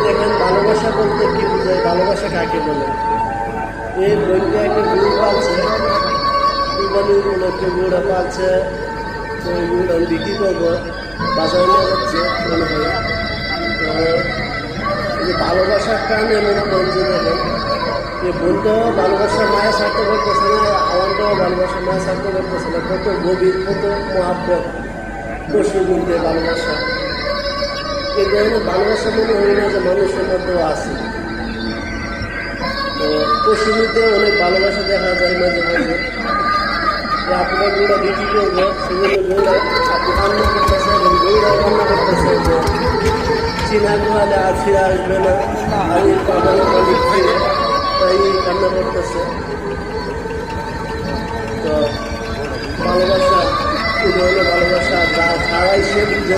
দেখেন ভালোবাসা বলতে কি বোঝায়, ভালোবাসা কাকে বলে। এই বইটা একটা গরু পালছে, কুরবানি উপলক্ষে গরুটা পালছে, তো ওই গরুটা আমি বিক্রি করবো, বাজারে নিয়ে যাচ্ছে মনে হয়। তো এই যে ভালোবাসার টানে মনে করেন যে দেখেন এই বোনটাও ভালোবাসার মায়া ছাড়তে পারতেছে না, আমারটাও ভালোবাসার মায়া ছাড়তে পারতেছে না। কত গভীর, কত মহাব্বত পশুর মধ্যে ভালোবাসা। এই ধরনের ভালোবাসা মনে হয় না যে মানুষের মধ্যেও আছে। তো পশুর মধ্যে অনেক ভালোবাসা দেখা যায় মাঝে মাঝে। আপনারা গরুটা বিক্রি করবো, সেজন্য গরুটা আপনি কান্না করতেছে এবং গরুটাও কান্না করতেছে যে চিনা গোয়ালে আর ফিরে আসবে না, আমি পাঠানো মালিক ফিরে, তাই কান্না করতেছে। তো ভালোবাসা, এই ধরনের ভালোবাসা যা ছাড়াই সে বুঝে